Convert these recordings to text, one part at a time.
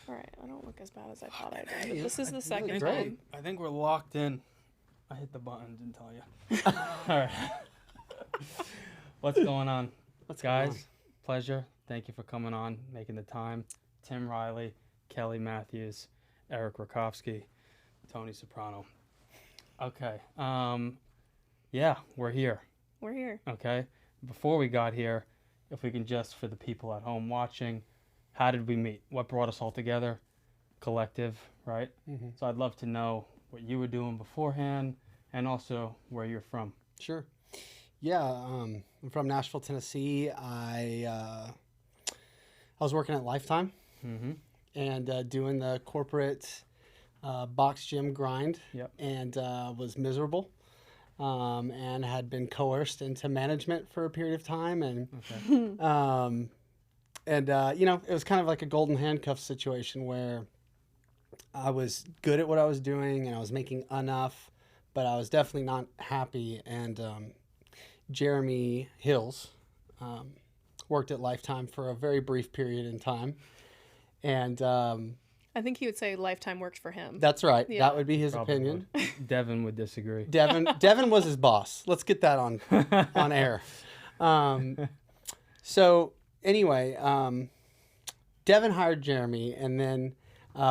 All right, I don't look as bad as I thought I did. Hey, This is the you second look great. time. I think we're locked in. I hit the button, didn't tell you. All right. What's going on? What's going Guys, pleasure. Thank you for coming on, making the time. Tim Riley, Kelly Matthews, Eric Rakowski, Tony Soprano. Okay. Yeah, we're here. We're here. Okay. Before we got here, if we can just, for the people at home watching, how did we meet? What brought us all together? Collective, right? Mm-hmm. So I'd love to know what you were doing beforehand and also where you're from. Sure. Yeah, I'm from Nashville, Tennessee. I was working at Lifetime Mm-hmm. and doing the corporate box gym grind. Yep. And was miserable and had been coerced into management for a period of time. And Okay. it was kind of like a golden handcuff situation where I was good at what I was doing and I was making enough, but I was definitely not happy. And Jeremy Hills worked at Lifetime for a very brief period in time. And I think he would say Lifetime worked for him. that's right. Yeah. That would be his Probably. opinion. Devin would disagree. Devin was his boss. Let's get that on air. So anyway, Devin hired Jeremy, and then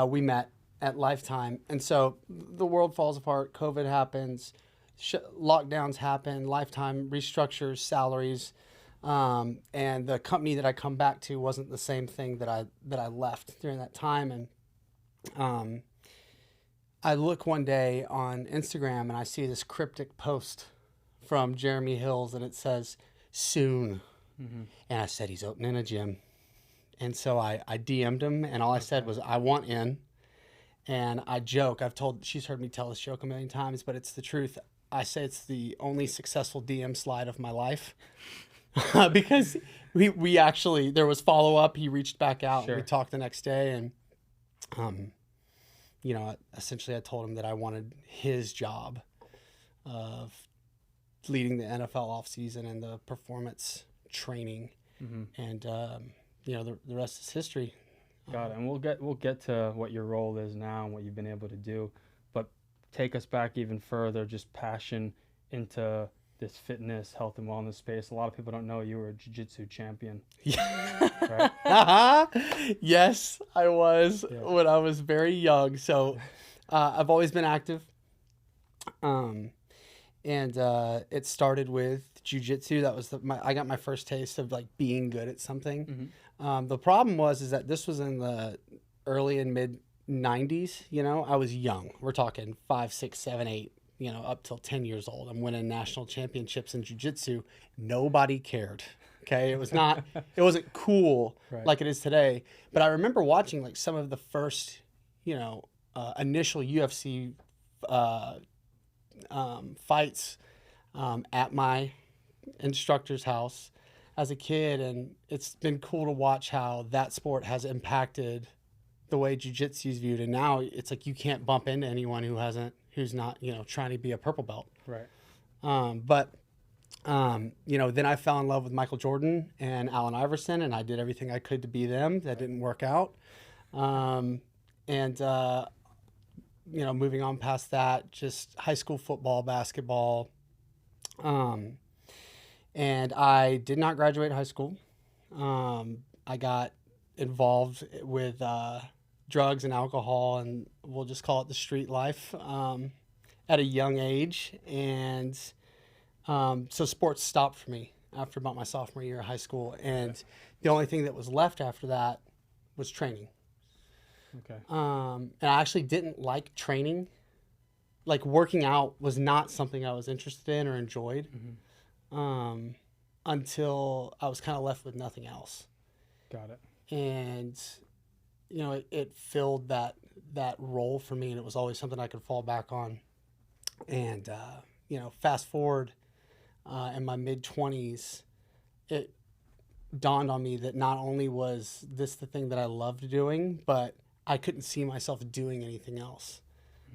we met at Lifetime. And so the world falls apart. COVID happens. Lockdowns happen. Lifetime restructures salaries. And the company that I come back to wasn't the same thing that I left during that time. And I look one day on Instagram and I see this cryptic post from Jeremy Hills, and it says soon. Mm-hmm. And I said, he's opening a gym. And so I DM'd him, and all I said was, I want in. And I joke, she's heard me tell this joke a million times, but it's the truth. I say it's the only successful DM slide of my life. Because we actually, there was follow up. He reached back out. Sure. We talked the next day, and essentially I told him that I wanted his job of leading the NFL offseason and the performance training. Mm-hmm. And the rest is history. Got it. And we'll get to what your role is now and what you've been able to do, but take us back even further. Just passion into this fitness, health, and wellness space. A lot of people don't know you were a jiu-jitsu champion. Right? Yes, I was when I was very young. So I've always been active. And it started with jiu-jitsu. That was I got my first taste of like being good at something. Mm-hmm. The problem is that this was in the early and mid 90s. I was young. We're talking 5, 6, 7, 8, up till 10 years old. I'm winning national championships in jiu-jitsu. Nobody cared. Okay. It wasn't cool Right. like it is today. But I remember watching like some of the first, initial UFC fights at my instructor's house as a kid, and it's been cool to watch how that sport has impacted the way jiu-jitsu is viewed. And now it's like you can't bump into anyone who's not trying to be a purple belt. Right. Then I fell in love with Michael Jordan and Allen Iverson, and I did everything I could to be them. That didn't work out. Moving on past that, just high school football, basketball. And I did not graduate high school. I got involved with drugs and alcohol, and we'll just call it the street life, at a young age. And so sports stopped for me after about my sophomore year of high school. And the only thing that was left after that was training. Okay. And I actually didn't like training. Like working out was not something I was interested in or enjoyed. Mm-hmm. Until I was kind of left with nothing else. Got it. And, it filled that role for me, and it was always something I could fall back on. And, fast forward in my mid-20s, it dawned on me that not only was this the thing that I loved doing, but I couldn't see myself doing anything else.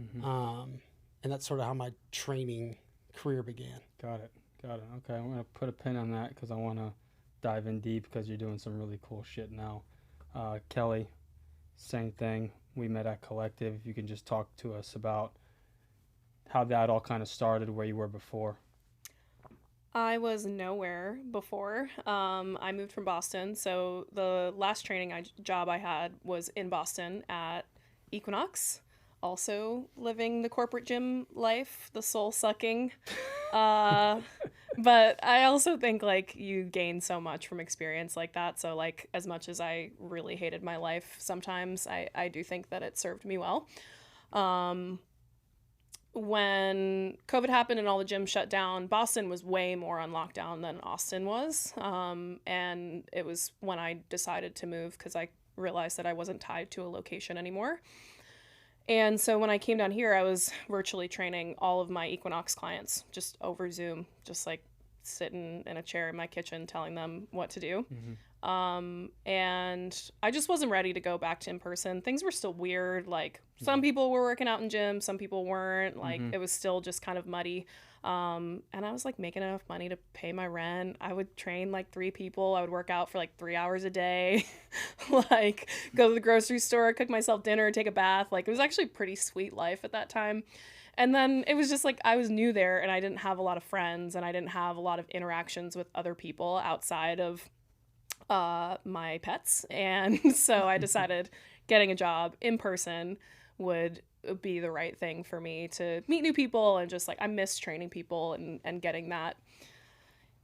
Mm-hmm. And that's sort of how my training career began. Got it. Okay, I'm going to put a pin on that because I want to dive in deep because you're doing some really cool shit now. Kelly, same thing. We met at Collective. If you can just talk to us about how that all kind of started, where you were before. I was nowhere before. I moved from Boston, so the last job I had was in Boston at Equinox. Also living the corporate gym life, the soul sucking. But I also think like you gain so much from experience like that. So like as much as I really hated my life sometimes, I do think that it served me well. When COVID happened and all the gyms shut down, Boston was way more on lockdown than Austin was. And it was when I decided to move because I realized that I wasn't tied to a location anymore. And so when I came down here, I was virtually training all of my Equinox clients just over Zoom, just like sitting in a chair in my kitchen telling them what to do. And I just wasn't ready to go back to in person. Things were still weird. Like some people were working out in gyms, some people weren't. Like it was still just kind of muddy. And I was like making enough money to pay my rent. I would train like 3 people. I would work out for like 3 hours a day, like go to the grocery store, cook myself dinner, take a bath. Like it was actually a pretty sweet life at that time. And then it was just like I was new there and I didn't have a lot of friends and I didn't have a lot of interactions with other people outside of my pets. And so I decided getting a job in person would be the right thing for me to meet new people and just like I miss training people and getting that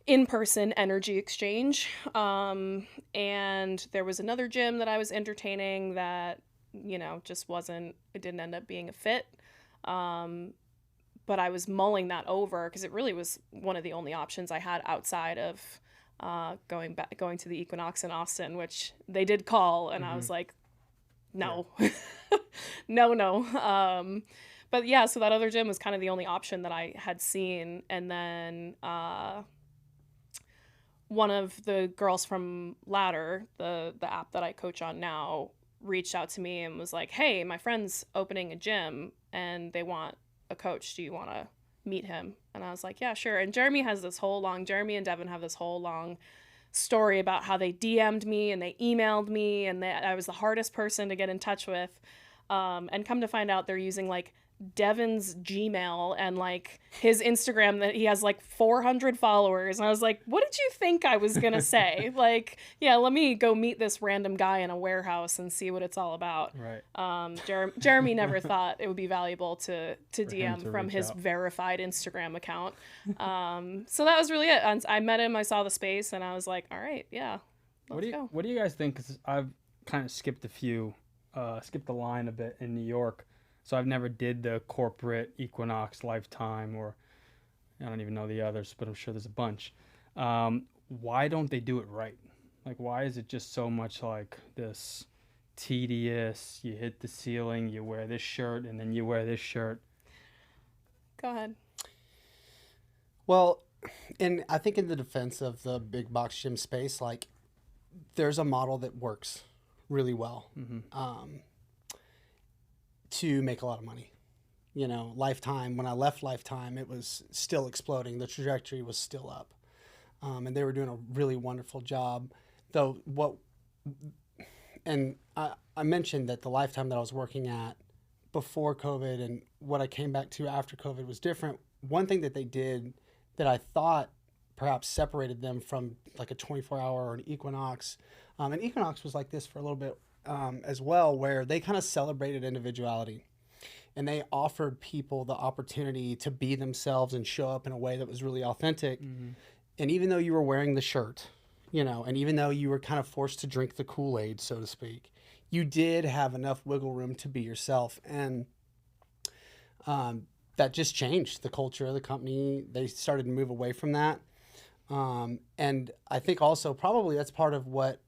in-person energy exchange. And there was another gym that I was entertaining that, you know, just it didn't end up being a fit. But I was mulling that over because it really was one of the only options I had outside of going to the Equinox in Austin, which they did call, and I was like, no, no. But yeah, so that other gym was kind of the only option that I had seen. And then one of the girls from Ladder, the app that I coach on now, reached out to me and was like, hey, my friend's opening a gym and they want a coach. Do you want to meet him? And I was like, yeah, sure. And Jeremy and Devin have this whole long story about how they DM'd me and they emailed me and I was the hardest person to get in touch with. And come to find out they're using like Devin's Gmail and like his Instagram that he has like 400 followers. And I was like, what did you think I was going to say? Like, yeah, let me go meet this random guy in a warehouse and see what it's all about. Right. Jeremy never thought it would be valuable to DM from his out. Verified Instagram account. So that was really it. I met him, I saw the space and I was like, all right, yeah, let's go. What do you guys think? 'Cause I've kind of skipped the line a bit in New York. So I've never did the corporate Equinox Lifetime, or I don't even know the others, but I'm sure there's a bunch. Why don't they do it right? Like, why is it just so much like this tedious, you hit the ceiling, you wear this shirt, and then you wear this shirt? Go ahead. Well, and I think in the defense of the big box gym space, like there's a model that works really well. To make a lot of money. You know, Lifetime, when I left Lifetime, it was still exploding. The trajectory was still up. And they were doing a really wonderful job. Though I mentioned that the Lifetime that I was working at before COVID and what I came back to after COVID was different. One thing that they did that I thought perhaps separated them from like a 24-hour or an Equinox, and Equinox was like this for a little bit as well, where they kind of celebrated individuality and they offered people the opportunity to be themselves and show up in a way that was really authentic. And even though you were wearing the shirt, you know, and even though you were kind of forced to drink the Kool-Aid, so to speak, you did have enough wiggle room to be yourself. And that just changed the culture of the company. They started to move away from that. And I think also probably that's part of what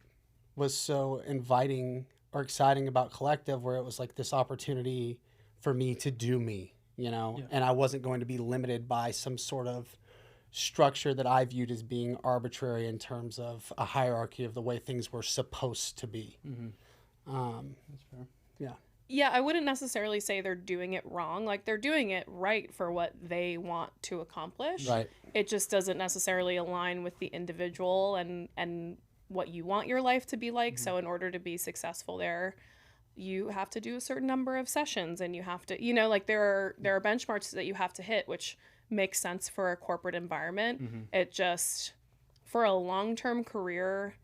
was so inviting or exciting about Collective, where it was like this opportunity for me to do me, you know, and I wasn't going to be limited by some sort of structure that I viewed as being arbitrary in terms of a hierarchy of the way things were supposed to be. That's fair. Yeah. Yeah, I wouldn't necessarily say they're doing it wrong. Like they're doing it right for what they want to accomplish. Right. It just doesn't necessarily align with the individual and what you want your life to be like. So in order to be successful there, you have to do a certain number of sessions, and you have to, you know, like there are benchmarks that you have to hit, which makes sense for a corporate environment. It just, for a long-term career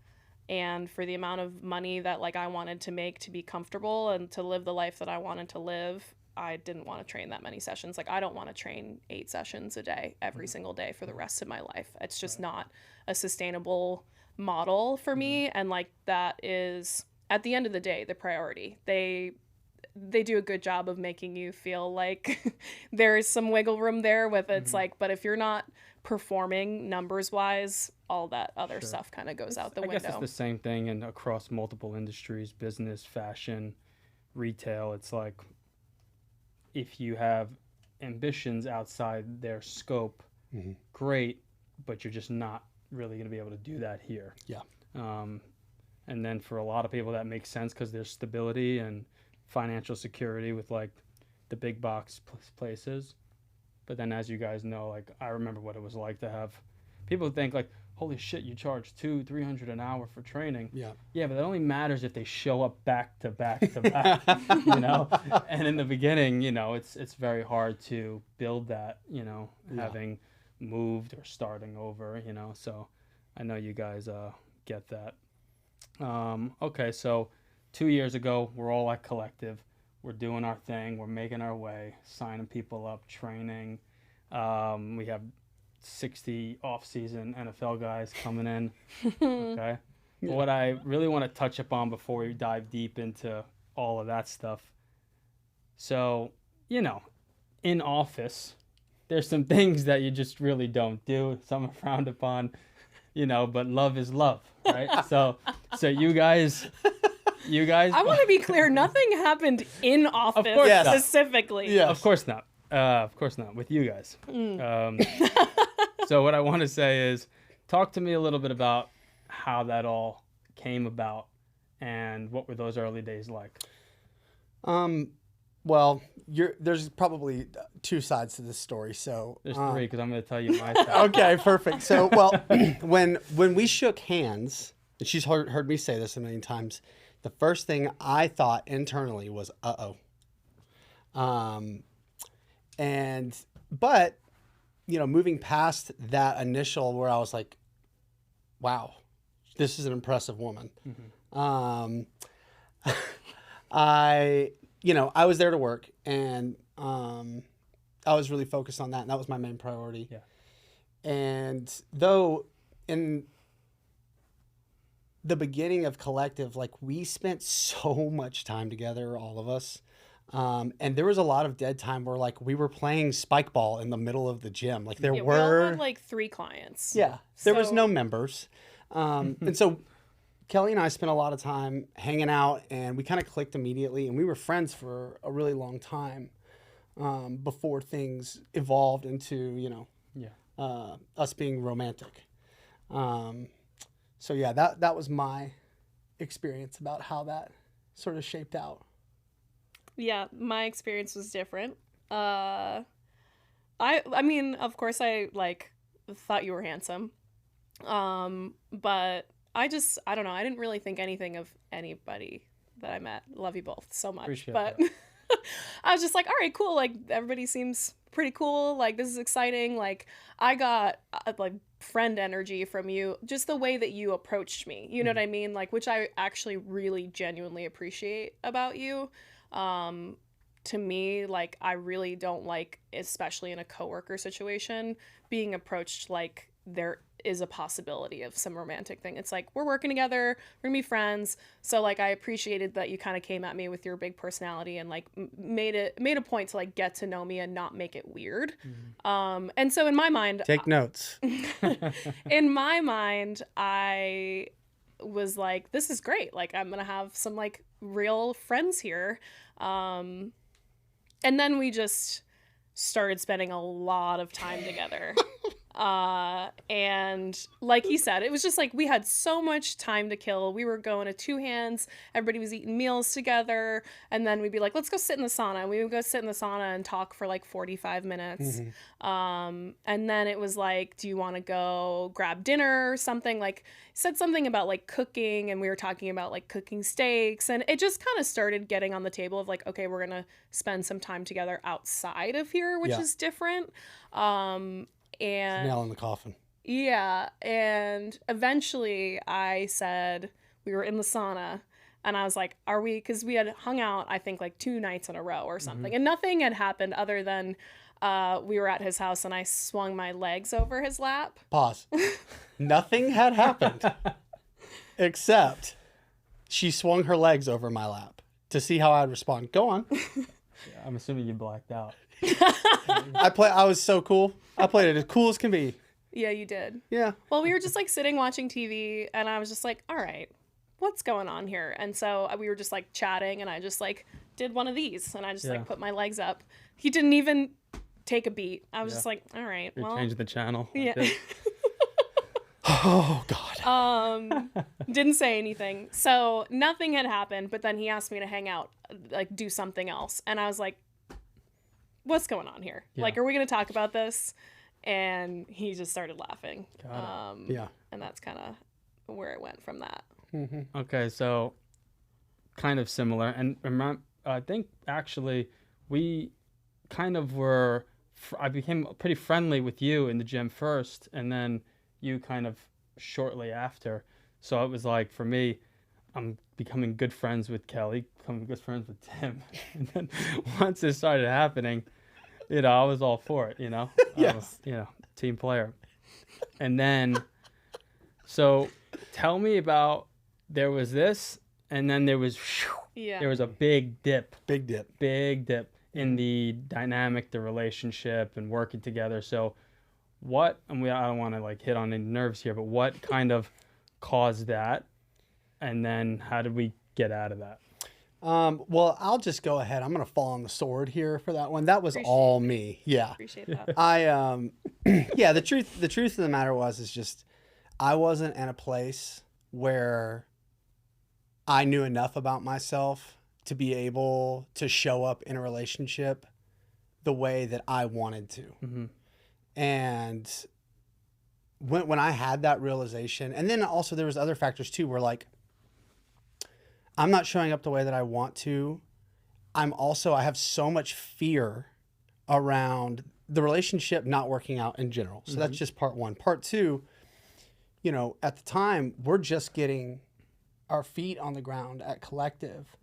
and for the amount of money that like I wanted to make to be comfortable and to live the life that I wanted to live, I didn't want to train that many sessions. Like I don't want to train 8 sessions a day every single day for the rest of my life. It's just not a sustainable model for me. And like that is, at the end of the day, the priority. They do a good job of making you feel like there is some wiggle room there with it's like, but if you're not performing numbers wise, all that other stuff kind of goes out the window. I guess it's the same thing and across multiple industries, business, fashion, retail. It's like if you have ambitions outside their scope, great, but you're just not really going to be able to do that here. Yeah. And then for a lot of people that makes sense because there's stability and financial security with like the big box places. But then as you guys know, like I remember what it was like to have people think like, holy shit, you charge $200-300 an hour for training. Yeah, but that only matters if they show up back to back to back, you know? And in the beginning, you know, it's very hard to build that, you know, having moved or starting over, you know? So I know you guys get that. Okay, so 2 years ago, we're all at Collective. We're doing our thing. We're making our way, signing people up, training. We have 60 off-season NFL guys coming in. Okay. But what I really want to touch upon before we dive deep into all of that stuff. So, you know, in office, there's some things that you just really don't do. Some are frowned upon, you know, but love is love, right? So you guys. I want to be clear. Nothing happened in office specifically. Of course not. Of course not. With you guys. So what I want to say is, talk to me a little bit about how that all came about and what were those early days like? Well, there's probably 2 sides to this story. So there's 3 because I'm going to tell you my side. Okay, perfect. So, well, when we shook hands, and she's heard me say this a million times, the first thing I thought internally was, but, you know, moving past that initial where I was like, wow, this is an impressive woman. I was there to work, and I was really focused on that, and that was my main priority. Yeah. And though in the beginning of Collective, like we spent so much time together, all of us. And there was a lot of dead time where like we were playing spike ball in the middle of the gym. Like we all had like 3 clients. Yeah. There was no members. And so Kelly and I spent a lot of time hanging out, and we kind of clicked immediately, and we were friends for a really long time before things evolved into, you know, us being romantic. So yeah, that was my experience about how that sort of shaped out. Yeah, my experience was different. I mean, of course I like thought you were handsome. But I don't know, I didn't really think anything of anybody that I met. Love you both so much. Appreciate but I was just like, all right, cool. Like everybody seems pretty cool. Like this is exciting. Like I got like friend energy from you, just the way that you approached me, you know what I mean? Like, which I actually really genuinely appreciate about you. To me, like I really don't like, especially in a coworker situation, being approached like there is a possibility of some romantic thing. It's like, we're working together, we're gonna be friends. So like I appreciated that you kind of came at me with your big personality and like made a point to like get to know me and not make it weird. And so in my mind, take notes. In my mind, I was like, this is great. Like I'm gonna have some like real friends here. And then we just started spending a lot of time together. And like he said, it was just like we had so much time to kill. We were going to two hands. Everybody was eating meals together. And then we'd be like, let's go sit in the sauna. And we would go sit in the sauna and talk for like 45 minutes. And then it was like, do you want to go grab dinner or something? Like, said something about like cooking, and we were talking about like cooking steaks. And it just kind of started getting on the table of like, okay, we're going to spend some time together outside of here, which is different. And Nail in the coffin. yeah, and eventually I said, we were in the sauna, and I was like, are we, because we had hung out I think like 2 nights in a row or something, and nothing had happened other than we were at his house and I swung my legs over his lap. Pause. Nothing had happened except she swung her legs over my lap to see how I'd respond. Go on. Yeah, I'm assuming you blacked out. I was so cool. I played it as cool as can be. Yeah, you did. Yeah. Well, we were just like sitting watching TV, and I was just like, all right, what's going on here? And so we were just like chatting, and I just like did one of these, and I just like put my legs up. He didn't even take a beat. I was just like, all right, You're well, changing the channel. yeah. Oh God. Didn't say anything. So nothing had happened, but then he asked me to hang out, like do something else. And I was like, what's going on here? Yeah. Like, are we going to talk about this? And he just started laughing. Yeah. And that's kind of where it went from that. Okay, so kind of similar. And I think actually we kind of were, I became pretty friendly with you in the gym first, and then you kind of shortly after. So it was like, for me, I'm becoming good friends with Kelly, becoming good friends with Tim. And then once it started happening, I was all for it, Yes. Team player. And then, so tell me about, there was this, and then there was a big dip Big dip. in the dynamic, the relationship, and working together. So what, and I don't want to like hit on any nerves here, but what kind of caused that? And then how did we get out of that? Well, I'll just go ahead. I'm going to fall on the sword here for that one. That was all me. Yeah. Appreciate that. Yeah, the truth of the matter is just, I wasn't in a place where I knew enough about myself to be able to show up in a relationship the way that I wanted to. Mm-hmm. And when I had that realization, and then also there was other factors too, where like, I'm not showing up the way that I want to. I have so much fear around the relationship not working out in general. So that's just part one. Part two, at the time, we're just getting our feet on the ground at Collective.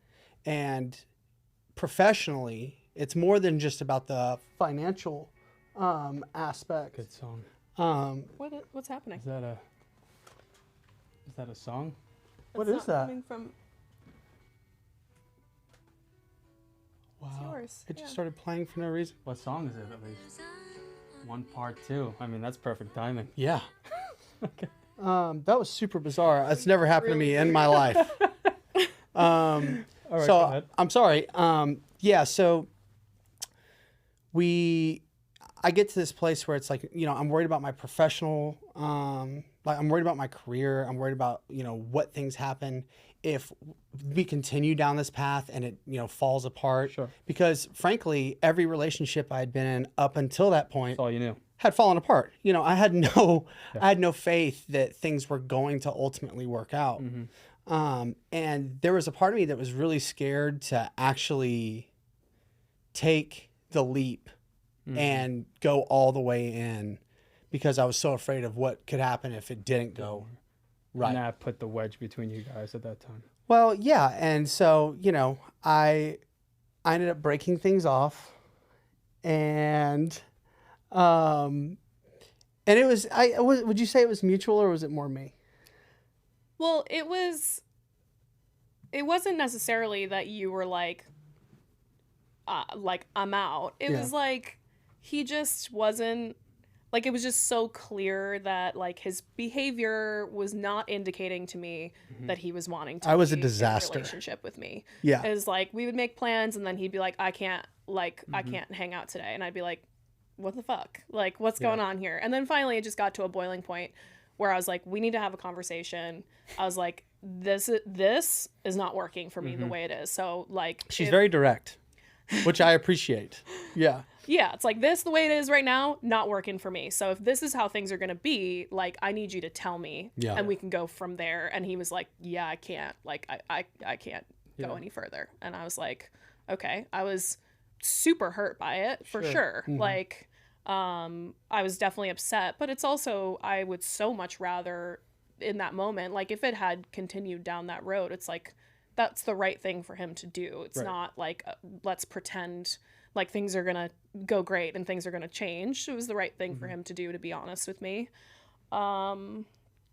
And professionally, it's more than just about the financial aspect. Good song. What's happening? Is that a song? What It's is not that? coming from, it's Wow. yours. It just Yeah. started playing for no reason. What song is it at least? 1 Part 2. I mean, that's perfect timing. Yeah. Okay. That was super bizarre. It's never happened to me in my life. All right, go So ahead. I'm sorry. Yeah. So I get to this place where it's like, I'm worried about my professional, like I'm worried about my career. I'm worried about, what things happen if we continue down this path and it, falls apart. Sure. Because frankly, every relationship I had been in up until that point That's all you knew. had fallen apart. I had no faith that things were going to ultimately work out. And there was a part of me that was really scared to actually take the leap and go all the way in, because I was so afraid of what could happen if it didn't go right. And that put the wedge between you guys at that time. Well, yeah. And so, I ended up breaking things off, and it was, would you say it was mutual, or was it more me? Well, it wasn't necessarily that you were like I'm out. It was like, he just wasn't, like, it was just so clear that like his behavior was not indicating to me that he was wanting to I was a be in disaster. relationship with me. Yeah. Is like, we would make plans and then he'd be like, I can't hang out today. And I'd be like, what the fuck? Like, what's going on here? And then finally it just got to a boiling point where I was like, we need to have a conversation. I was like, this is not working for me the way it is. So like, She's very direct, which I appreciate. Yeah. yeah, it's like the way it is right now, not working for me. So if this is how things are going to be, like, I need you to tell me and we can go from there. And he was like, yeah, I can't, like, I can't go any further. And I was like, okay. I was super hurt by it for sure. Like, I was definitely upset, but it's also, I would so much rather in that moment, like if it had continued down that road, it's like, that's the right thing for him to do. It's not like, let's pretend like things are going to go great and things are going to change. It was the right thing for him to do, to be honest with me. Got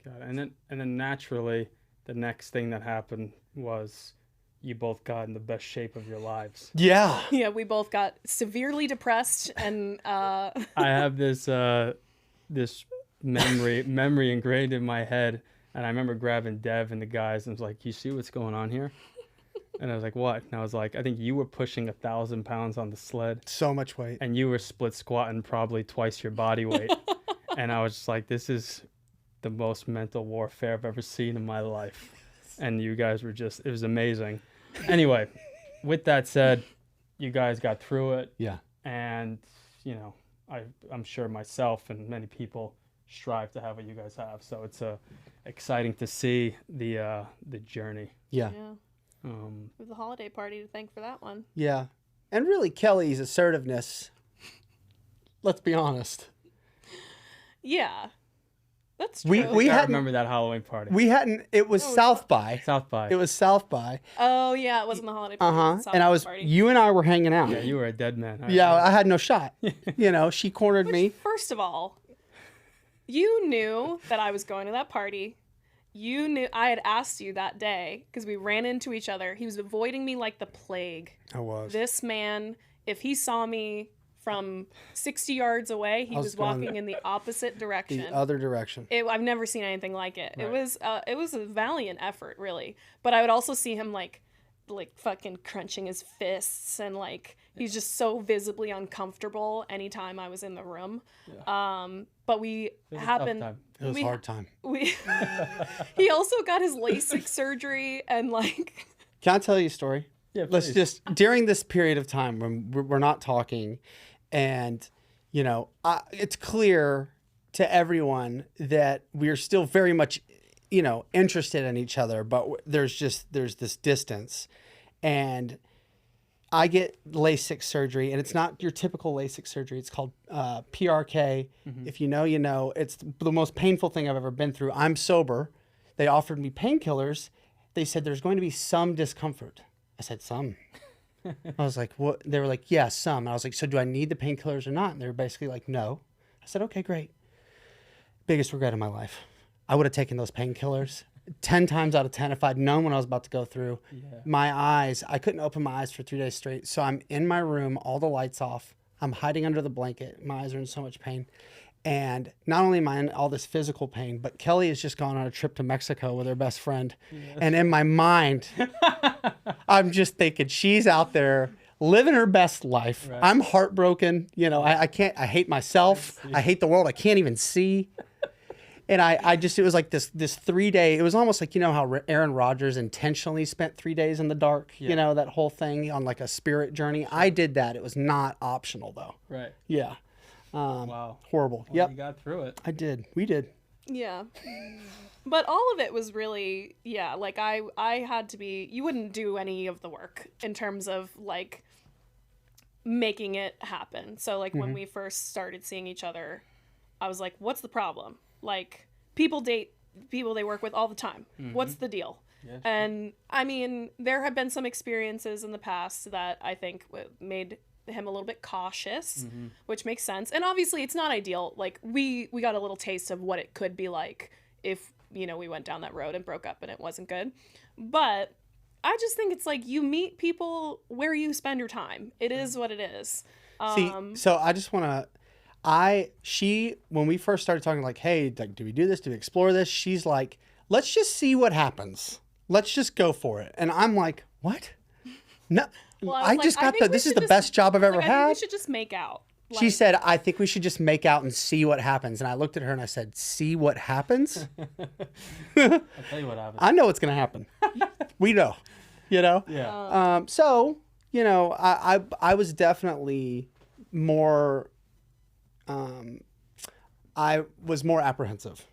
it. And then naturally, the next thing that happened was you both got in the best shape of your lives. Yeah. Yeah, we both got severely depressed, and I have this memory ingrained in my head, and I remember grabbing Dev and the guys and was like, "You see what's going on here?" And I was like, "What?" And I was like, "I think you were pushing 1,000 pounds on the sled, So much weight. and you were split squatting probably twice your body weight." And I was just like, "This is the most mental warfare I've ever seen in my life." And you guys were it was amazing. Anyway, with that said, you guys got through it. Yeah. And, you know, I'm sure myself and many people strive to have what you guys have. So it's exciting to see the journey. Yeah. we have the holiday party to thank for that one. Yeah. And really, Kelly's assertiveness, let's be honest. Yeah. That's true. We I hadn't remember that Halloween party. it was South by. South by. It was South by. Oh, yeah, it wasn't the holiday party. it was the And I was party. you and I were hanging out. Yeah, you were a dead man. Yeah, I had no shot. You know, she cornered me. First of all, you knew that I was going to that party. You knew I had asked you that day because we ran into each other. He was avoiding me like the plague. I was. This man, if he saw me from 60 yards away, he was going walking in the opposite direction. The other direction. I've never seen anything like it. Right. It was a valiant effort, really. But I would also see him like fucking crunching his fists, and like he's just so visibly uncomfortable anytime I was in the room. But we It was a tough happened. time. It was a hard time. He also got his LASIK surgery, and like. Can I tell you a story? Yeah, Let's please. just, during this period of time when we're not talking, and, you know, it's clear to everyone that we're still very much, you know, interested in each other, but there's this distance. And I get LASIK surgery, and it's not your typical LASIK surgery. It's called PRK. If you know, you know. It's the most painful thing I've ever been through. I'm sober. They offered me painkillers. They said there's going to be some discomfort. I said, some. I was like, what? They were like, yeah, some. And I was like, so do I need the painkillers or not? And they were basically like, no. I said, okay, great. Biggest regret of my life. I would have taken those painkillers 10 times out of 10 if I'd known what I was about to go through. Yeah. My eyes, I couldn't open my eyes for 3 days straight. So I'm in my room, all the lights off. I'm hiding under the blanket. My eyes are in so much pain. And not only am I in all this physical pain, but Kelly has just gone on a trip to Mexico with her best friend. And in my mind, I'm just thinking she's out there living her best life. Right. I'm heartbroken. You know, I can't, I hate myself. I hate the world. I can't even see. And I just, it was like this 3 day, it was almost like, you know, how Aaron Rodgers intentionally spent 3 days in the dark, you know, that whole thing on like a spirit journey. I did that. It was not optional though. Right. Yeah. Wow. Horrible. Well, Yep. You got through it. I did. We did. Yeah. But all of it was really, yeah, like I had to be, you wouldn't do any of the work in terms of like making it happen. So like when we first started seeing each other, I was like, what's the problem? Like people date people they work with all the time. What's the deal? Yeah, And I mean, there have been some experiences in the past that I think made him a little bit cautious, which makes sense. And obviously it's not ideal. Like we got a little taste of what it could be like if, you know, we went down that road and broke up and it wasn't good. But I just think it's like you meet people where you spend your time. It is what it is. See, so I just want to, when we first started talking, like, hey, like, do we do this? Do we explore this? She's like, let's just see what happens. Let's just go for it. And I'm like, what? No, Well, I was just like, got think we this is should the best job I've ever I think we had. should just make out. She said, I think we should just make out and see what happens. And I looked at her and I said, see what happens? I'll tell you what happens. I know what's going to happen. We know, you know? Yeah. So, you know, I was definitely more, I was more apprehensive.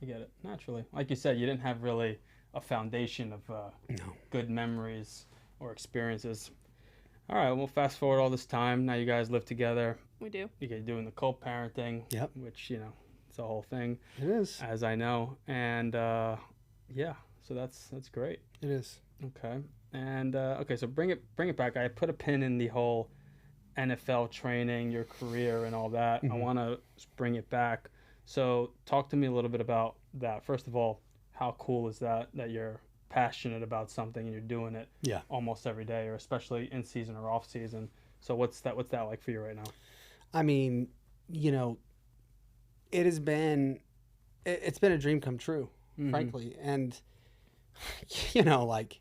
I get it. Naturally. Like you said, you didn't have really a foundation of good memories or experiences. All right, well, fast forward all this time. Now you guys live together. We do. You guys doing the co-parenting, Yep. which, you know, it's a whole thing, It is. as I know. And, yeah, so that's great. It is. Okay. And, okay, so bring it back. I put a pin in the whole NFL training, your career, and all that. I want to bring it back. So talk to me a little bit about that. First of all, how cool is that you're passionate about something and you're doing it Yeah. almost every day, or especially in season or off season? So what's that like for you right now? I mean, you know, it's been a dream come true, frankly. And, you know, like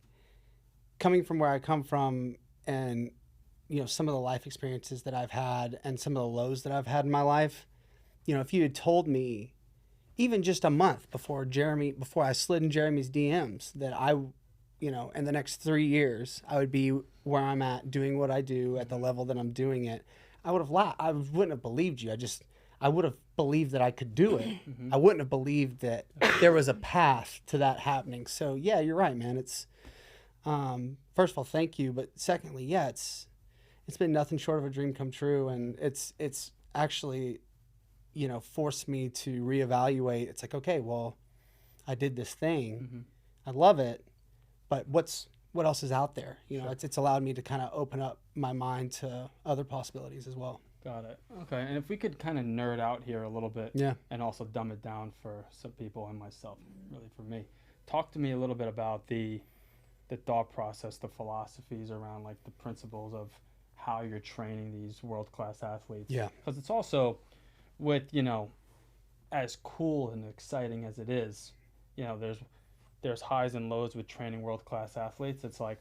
coming from where I come from and, you know, some of the life experiences that I've had and some of the lows that I've had in my life, you know, if you had told me even just a month before I slid in Jeremy's DMs that I, you know, in the next 3 years, I would be where I'm at doing what I do at the level that I'm doing it, I would have laughed. I wouldn't have believed you. I would have believed that I could do it. I wouldn't have believed that there was a path to that happening. So yeah, you're right, man. It's, first of all, thank you. But secondly, yeah, it's been nothing short of a dream come true. And it's actually, you know, forced me to reevaluate. It's like, okay, well, I did this thing. I love it, but what else is out there? You know, it's allowed me to kind of open up my mind to other possibilities as well. Got it. Okay. And if we could kind of nerd out here a little bit, Yeah. and also dumb it down for some people and myself, really for me, talk to me a little bit about the thought process, the philosophies around like the principles of how you're training these world-class athletes. Yeah. Because it's also with, you know, as cool and exciting as it is, you know, there's highs and lows with training world-class athletes. It's like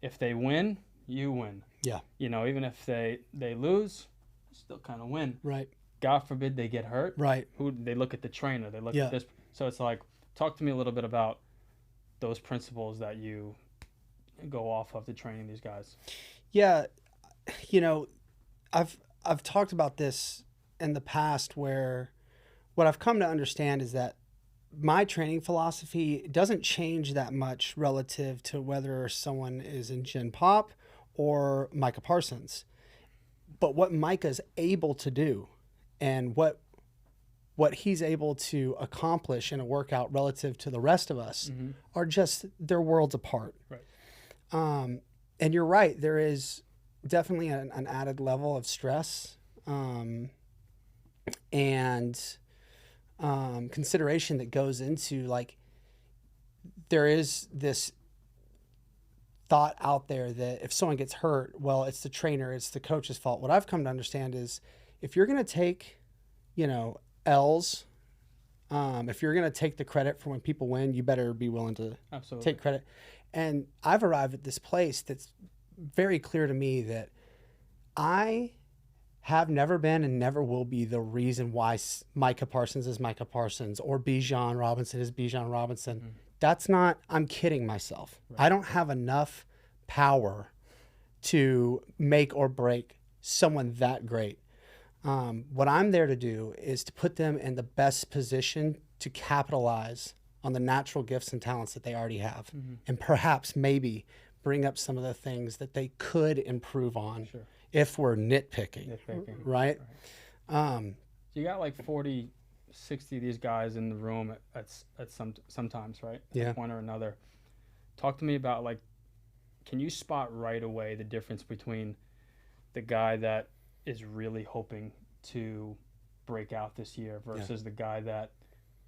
if they win, you win. Yeah. You know, even if they lose, you still kind of win. Right. God forbid they get hurt. Right. They look at the trainer, they look Yeah. at this. So it's like, talk to me a little bit about those principles that you go off of to training these guys. Yeah. You know, I've talked about this in the past where what I've come to understand is that my training philosophy doesn't change that much relative to whether someone is in Gen Pop or Micah Parsons. But what Micah's able to do and what he's able to accomplish in a workout relative to the rest of us are just, they're worlds apart. Right. And you're right, there is definitely an added level of stress and consideration that goes into, like, there is this thought out there that if someone gets hurt, well, it's the trainer, it's the coach's fault. What I've come to understand is if you're going to take, you know, L's, if you're going to take the credit for when people win, you better be willing to Absolutely. take credit. And I've arrived at this place that's very clear to me that I have never been and never will be the reason why Micah Parsons is Micah Parsons or Bijan Robinson is Bijan Robinson. That's not, I'm kidding myself. I don't have enough power to make or break someone that great. What I'm there to do is to put them in the best position to capitalize on the natural gifts and talents that they already have, and perhaps maybe bring up some of the things that they could improve on if we're nitpicking. Right? So you got like 40, 60 of these guys in the room at sometimes, right? At Yeah. one or another. Talk to me about, like, can you spot right away the difference between the guy that is really hoping to break out this year versus the guy that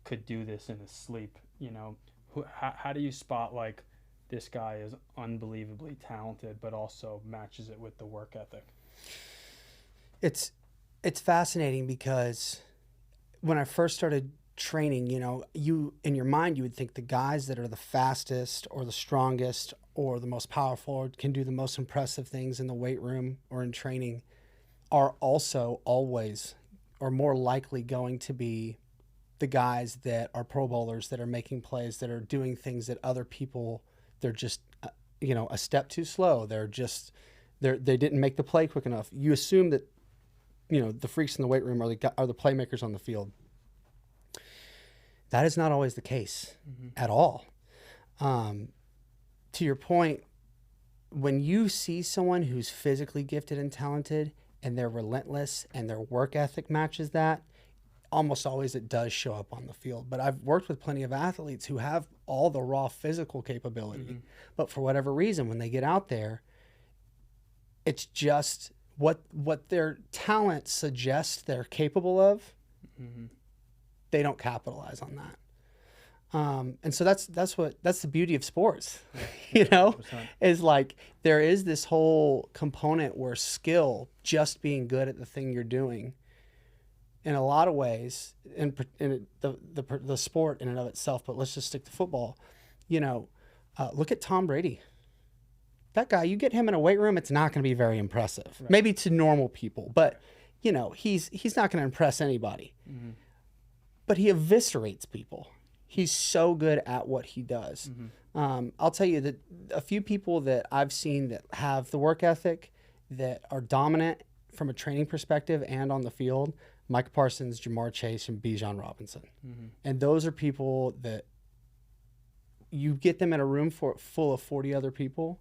could do this in his sleep? You know, how do you spot, like, this guy is unbelievably talented but also matches it with the work ethic? It's fascinating because when I first started training, you know, you in your mind you would think the guys that are the fastest or the strongest or the most powerful or can do the most impressive things in the weight room or in training are also always or more likely going to be the guys that are Pro Bowlers, that are making plays, that are doing things that other people, they're just, a step too slow. They didn't make the play quick enough. You assume that, the freaks in the weight room are the playmakers on the field. That is not always the case at all. To your point, when you see someone who's physically gifted and talented and they're relentless and their work ethic matches that, almost always it does show up on the field. But I've worked with plenty of athletes who have all the raw physical capability, but for whatever reason, when they get out there, it's just what their talent suggests they're capable of. They don't capitalize on that. And so that's the beauty of sports, 100%. is like there is this whole component where skill, just being good at the thing you're doing, in a lot of ways, in the sport in and of itself, but let's just stick to football. Look at Tom Brady. That guy, you get him in a weight room, it's not going to be very impressive. Right. Maybe to normal people, but he's not going to impress anybody. But he eviscerates people. He's so good at what he does. I'll tell you that a few people that I've seen that have the work ethic, that are dominant from a training perspective and on the field, Micah Parsons, Jamar Chase, and Bijan Robinson. And those are people that you get them in a room full of 40 other people,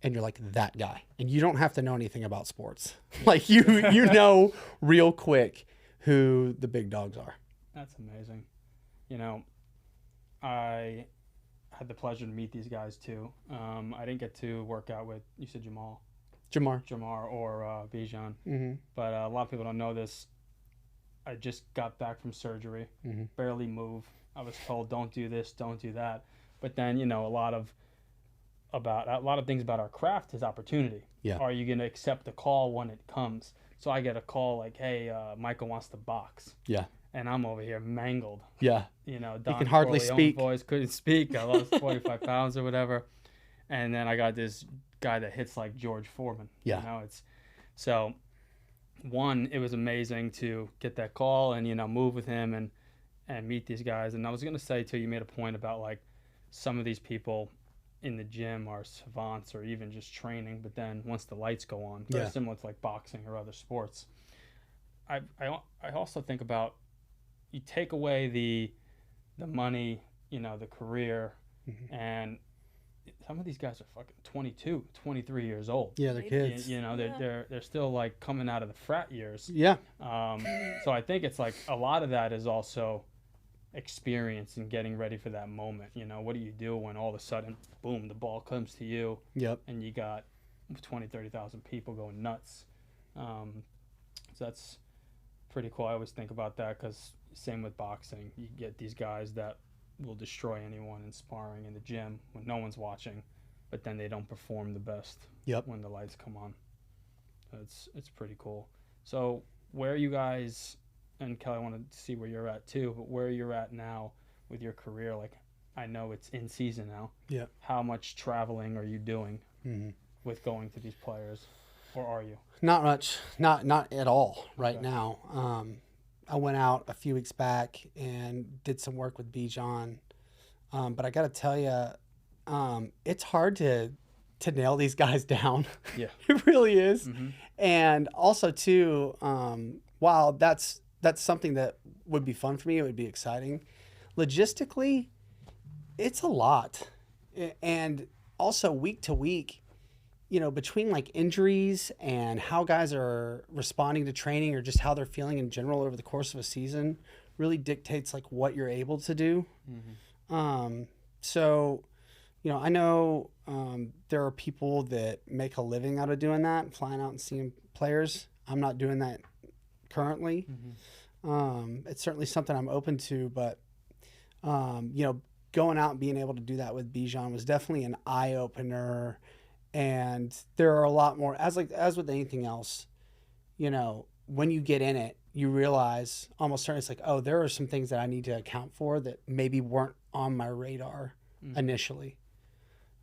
and you're like, that guy. And you don't have to know anything about sports. Like, you know real quick who the big dogs are. That's amazing. I had the pleasure to meet these guys too. I didn't get to work out with, you said Jamar or Bijan. But a lot of people don't know this. I just got back from surgery, barely move. I was told, don't do this, don't do that. But then, a lot of things about our craft is opportunity. Yeah. Are you going to accept the call when it comes? So I get a call like, hey, Michael wants to box. Yeah. And I'm over here mangled. Yeah. Don he can hardly speak. Voice couldn't speak. I lost 45 pounds or whatever. And then I got this guy that hits like George Foreman. Yeah. It was amazing to get that call and, move with him and meet these guys. And I was going to say too, you made a point about like some of these people in the gym are savants or even just training, but then once the lights go on, very similar to like boxing or other sports. I also think about, you take away the money, the career, and some of these guys are fucking 22, 23 years old. Yeah, they're kids. They're still like coming out of the frat years. Yeah. So I think it's like a lot of that is also experience and getting ready for that moment. What do you do when all of a sudden, boom, the ball comes to you? Yep. And you got 20, 30,000 people going nuts. So that's pretty cool. I always think about that because same with boxing. You get these guys that will destroy anyone in sparring in the gym when no one's watching, but then they don't perform the best when the lights come on. It's pretty cool. So where are you guys, and Kelly, I want to see where you're at too, but where you're at now with your career, like I know it's in season now. Yeah. How much traveling are you doing with going to these players, or are you? Not much. Not at all right now. I went out a few weeks back and did some work with Bijan. But I got to tell you, it's hard to nail these guys down. Yeah. It really is. And also too, while that's something that would be fun for me, it would be exciting. Logistically, it's a lot. And also week to week, between like injuries and how guys are responding to training or just how they're feeling in general over the course of a season really dictates like what you're able to do. So, I know there are people that make a living out of doing that, flying out and seeing players. I'm not doing that currently. It's certainly something I'm open to, but, going out and being able to do that with Bijan was definitely an eye-opener. And there are a lot more, as with anything else, when you get in it, you realize almost certainly it's like, oh, there are some things that I need to account for that maybe weren't on my radar initially.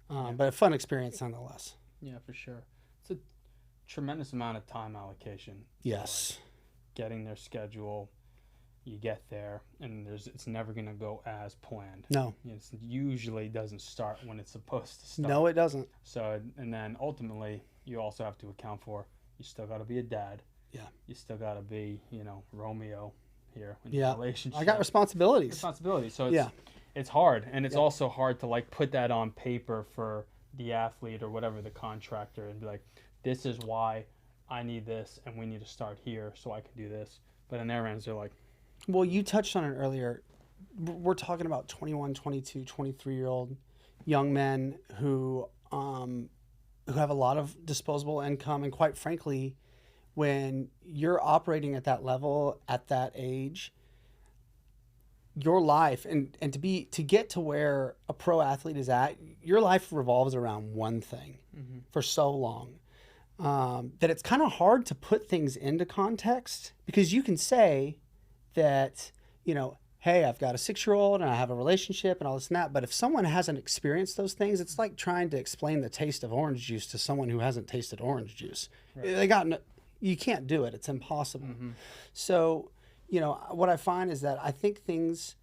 But a fun experience nonetheless. Yeah, for sure. So tremendous amount of time allocation. Yes. Getting their schedule, you get there, and it's never going to go as planned. No. It usually doesn't start when it's supposed to start. No, it doesn't. So, and then ultimately, you also have to account for, you still got to be a dad. Yeah. You still got to be, Romeo here in Yeah. the relationship. I got responsibilities. So it's hard, and it's also hard to like put that on paper for the athlete or whatever the contractor and be like, this is why I need this, and we need to start here so I can do this. But on their ends, they're like, well, you touched on it earlier. We're talking about 21, 22, 23-year-old young men who have a lot of disposable income. And quite frankly, when you're operating at that level, at that age, your life and to get to where a pro athlete is at, your life revolves around one thing for so long that it's kind of hard to put things into context, because you can say that, hey, I've got a 6-year-old and I have a relationship and all this and that. But if someone hasn't experienced those things, it's like trying to explain the taste of orange juice to someone who hasn't tasted orange juice. Right. You can't do it. It's impossible. So, what I find is that I think things,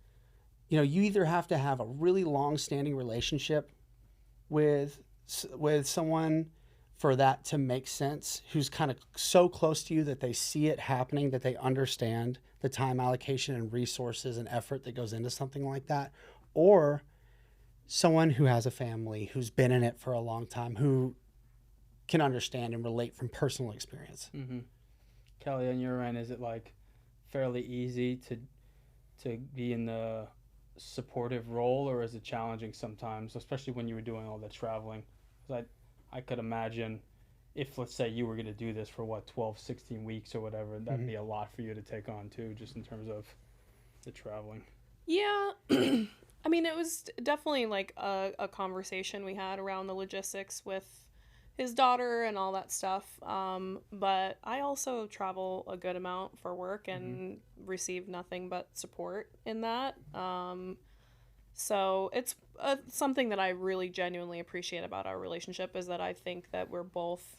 you either have to have a really long-standing relationship with someone for that to make sense, who's kind of so close to you that they see it happening, that they understand the time allocation and resources and effort that goes into something like that, or someone who has a family, who's been in it for a long time, who can understand and relate from personal experience. Kelly, on your end, is it like fairly easy to be in the supportive role, or is it challenging sometimes, especially when you were doing all the traveling? 'Cause I could imagine if, let's say, you were going to do this for 12, 16 weeks or whatever, that'd be a lot for you to take on too, just in terms of the traveling. Yeah. I mean, it was definitely like a conversation we had around the logistics with his daughter and all that stuff. But I also travel a good amount for work and receive nothing but support in that. So it's something that I really genuinely appreciate about our relationship, is that I think that we're both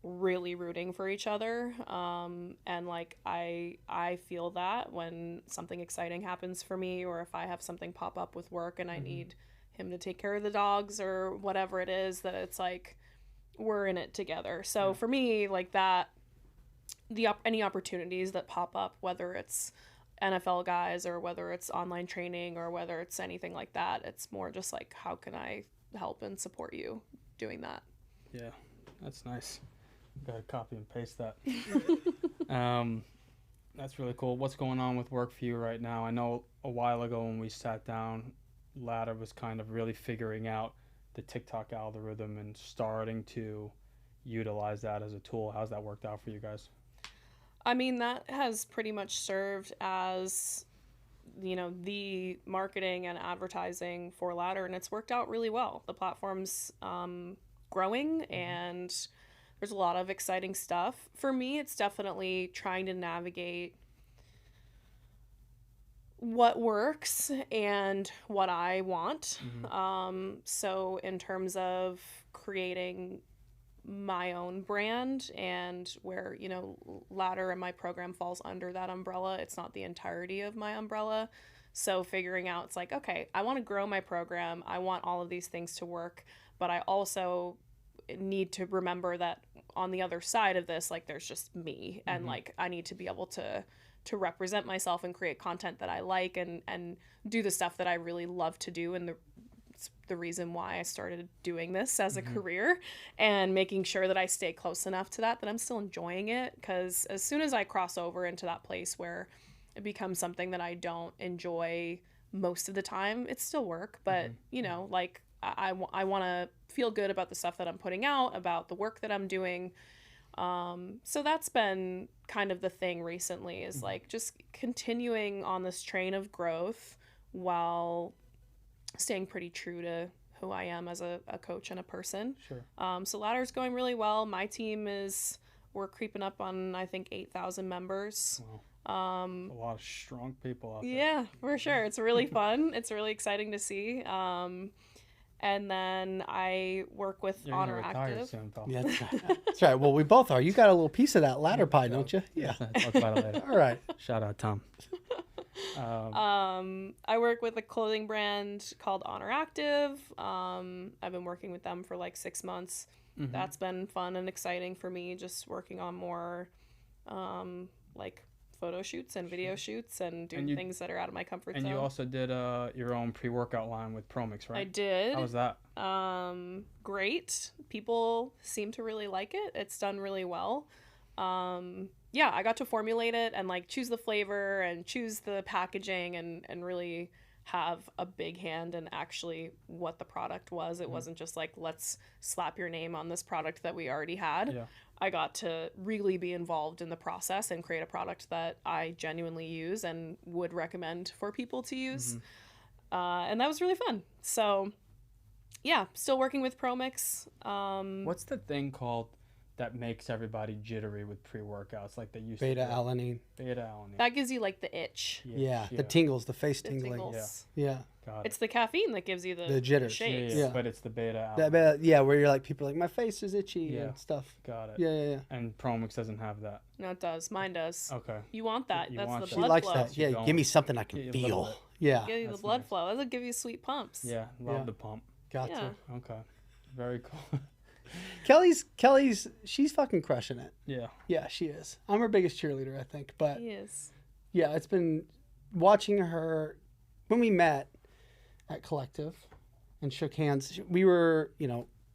really rooting for each other. And like, I feel that when something exciting happens for me, or if I have something pop up with work and I need him to take care of the dogs or whatever it is, that it's like, we're in it together. So for me, like that, any opportunities that pop up, whether it's NFL guys or whether it's online training or whether it's anything like that, it's more just like, how can I help and support you doing that? Yeah, that's nice. Gotta copy and paste that. That's really cool. What's going on with work for you right now? I know a while ago when we sat down, Ladder was kind of really figuring out the TikTok algorithm and starting to utilize that as a tool. How's that worked out for you guys? I mean, that has pretty much served as, the marketing and advertising for Ladder, and it's worked out really well. The platform's growing, and there's a lot of exciting stuff. For me, it's definitely trying to navigate what works and what I want. So in terms of creating my own brand, and where, Ladder and my program falls under that umbrella, it's not the entirety of my umbrella. So figuring out, it's like, okay, I want to grow my program, I want all of these things to work, but I also need to remember that on the other side of this, like, there's just me, and like, I need to be able to represent myself and create content that I like, and do the stuff that I really love to do, and the reason why I started doing this as a career, and making sure that I stay close enough to that I'm still enjoying it. Because as soon as I cross over into that place where it becomes something that I don't enjoy most of the time, it's still work, but like, I want to feel good about the stuff that I'm putting out, about the work that I'm doing. So that's been kind of the thing recently, is like just continuing on this train of growth while staying pretty true to who I am as a coach and a person. Sure. So Ladder's going really well. My team we're creeping up on, I think, 8,000 members. Wow. A lot of strong people out there. Yeah, for sure. It's really fun. It's really exciting to see. And then I work with You're gonna Honor retire Active. soon, pal. Yeah, that's right. That's right. Well, we both are. You got a little piece of that ladder pie, don't you? Yeah. Talk about it later. All right. Shout out Tom. I work with a clothing brand called Honor Active. I've been working with them for like 6 months. That's been fun and exciting for me, just working on more like photo shoots and video shoots and doing things that are out of my comfort zone. And you also did your own pre-workout line with Promix, right? I did. How was that? Great. People seem to really like it. It's done really well. Yeah, I got to formulate it and like choose the flavor and choose the packaging and really have a big hand in actually what the product was. It wasn't just like, let's slap your name on this product that we already had. Yeah. I got to really be involved in the process and create a product that I genuinely use and would recommend for people to use. And that was really fun. So yeah, still working with Promix. What's the thing called that makes everybody jittery with pre-workouts like they used Beta to do? alanine. Beta-alanine. That gives you like the itch. Yeah. The tingles, the face The tingling. tingles. Yeah. Got it. It's the caffeine that gives you the jitters. shakes. Yeah. But it's the beta-alanine. Yeah, where you're like, people are like, my face is itchy Yeah. and stuff. Got it. Yeah. And Promix doesn't have that. No, it does. Mine does. Okay. You want that. You That's want the that. She blood likes flow. that. Yeah, Going. give me something I Get can you a little feel. bit. Yeah. Give you the That's blood nice. flow. That'll give you sweet pumps. Yeah. Love Yeah. the pump. Got Yeah. to. Okay. Very cool. Kelly's, she's fucking crushing it. Yeah. Yeah, she is. I'm her biggest cheerleader, I think. But He is. yeah, it's been watching her when we met at Collective and shook hands. We were,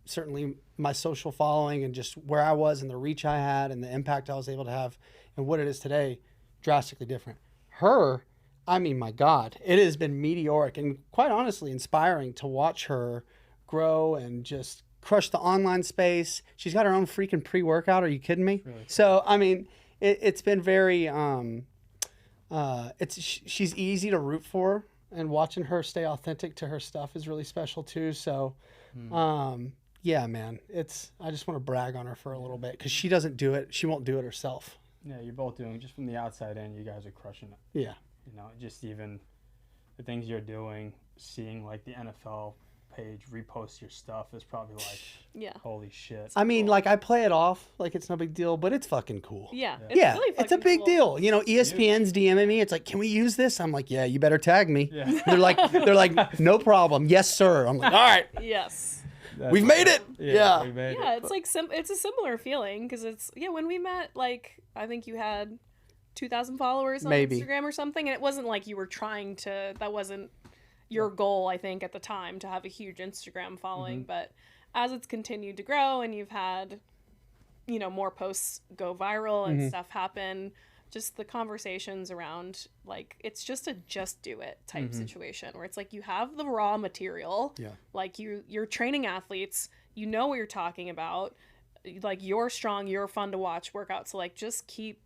certainly my social following and just where I was and the reach I had and the impact I was able to have and what it is today, drastically different. Her, I mean, my God, it has been meteoric and quite honestly inspiring to watch her grow and just crush the online space. She's got her own freaking pre-workout. Are you kidding me? Really cool. So, I mean, it's been very, she's easy to root for, and watching her stay authentic to her stuff is really special too. So, yeah, man, I just want to brag on her for a little bit because she doesn't do it. She won't do it herself. Yeah, you're both doing, just from the outside in, you guys are crushing it. Yeah. Just even the things you're doing, seeing like the NFL page repost your stuff is probably like, Yeah. holy shit. I mean, like I play it off like it's no big deal, but it's fucking cool. Yeah. Yeah, really it's a fucking big cool. deal. ESPN's DMing me. It's like, can we use this? I'm like, yeah, you better tag me. Yeah. They're like, no problem. Yes, sir. I'm like, all right, Yes. we've made it. Yeah. We made Yeah, it. it's like it's a similar feeling because when we met, like I think you had 2,000 followers on Maybe. Instagram or something, and it wasn't like you were trying to. That wasn't your goal, I think, at the time to have a huge Instagram following. But as it's continued to grow, and you've had, more posts go viral and stuff happen, just the conversations around like it's just a just do it type situation where it's like you have the raw material. Yeah. Like you're training athletes, you know what you're talking about, like you're strong, you're fun to watch workout, so like just keep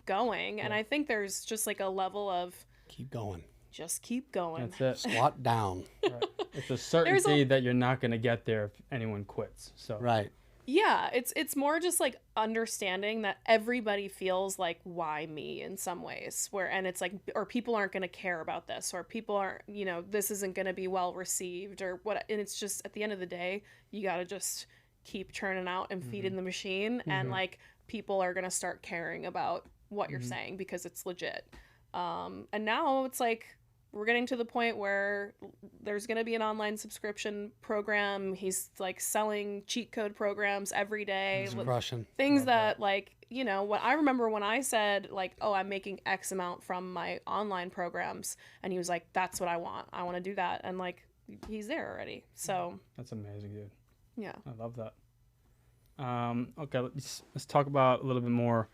going. And I think there's just like a level of Keep going. just keep going. That's it. Squat down. Right. It's a certainty that you're not going to get there if anyone quits. So Right. Yeah, it's more just like understanding that everybody feels like, why me, in some ways, and it's like, or people aren't going to care about this, or people aren't, this isn't going to be well received, or what. And it's just, at the end of the day, you got to just keep churning out and feeding the machine, and like people are going to start caring about what you're saying because it's legit. And now it's like we're getting to the point where there's going to be an online subscription program. He's like selling cheat code programs every day. It's crushing. Things that like, what I remember when I said like, oh, I'm making X amount from my online programs. And he was like, that's what I want. I want to do that. And like, he's there already. So that's amazing, dude. yeah. I love that. Okay, let's talk about a little bit more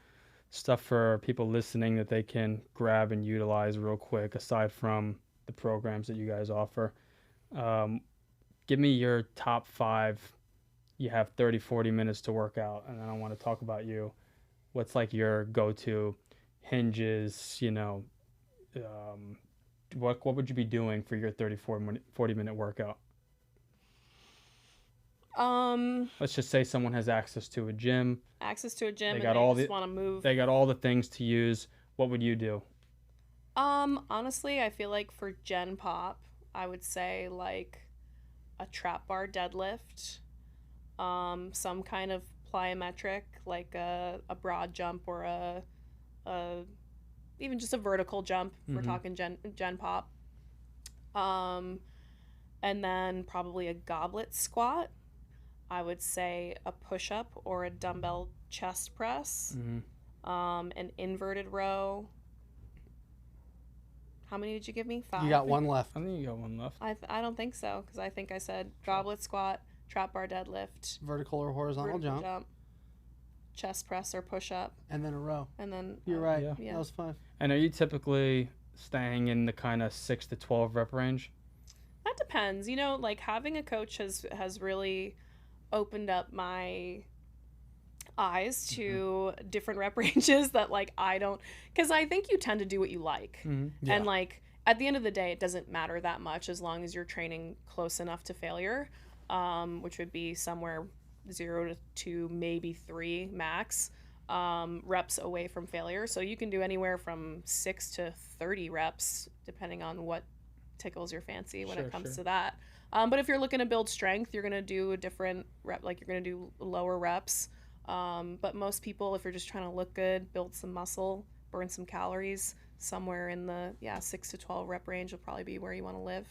stuff for people listening that they can grab and utilize real quick, aside from the programs that you guys offer. Give me your top 5. You have 30-40 minutes to work out, and then I want to talk about you. What's like your go-to hinges, what would you be doing for your 40-minute workout? Let's just say someone has access to a gym. Access to a gym, They and got they all just the- want to move. They got all the things to use. What would you do? Honestly, I feel like for Gen Pop, I would say like a trap bar deadlift, some kind of plyometric like a broad jump or a even just a vertical jump if we're talking gen pop. And then probably a goblet squat. I would say a push-up or a dumbbell chest press. An inverted row. How many did you give me? 5? You got one left. I think you got one left. I don't think so, because I think I said goblet squat, trap bar deadlift, Vertical or horizontal vertical jump. chest press or push-up, And then a row. and then You're right. Yeah. That was 5. And are you typically staying in the kind of 6 to 12 rep range? That depends. You know, like having a coach has really opened up my eyes to different rep ranges that like I don't, because I think you tend to do what you like. Yeah. And like at the end of the day, it doesn't matter that much as long as you're training close enough to failure, which would be somewhere 0 to 2, maybe 3 max reps away from failure. So you can do anywhere from 6 to 30 reps depending on what tickles your fancy when it comes to that. But if you're looking to build strength, you're going to do a different rep, like you're going to do lower reps. But most people, if you're just trying to look good, build some muscle, burn some calories, somewhere in the 6 to 12 rep range will probably be where you want to live.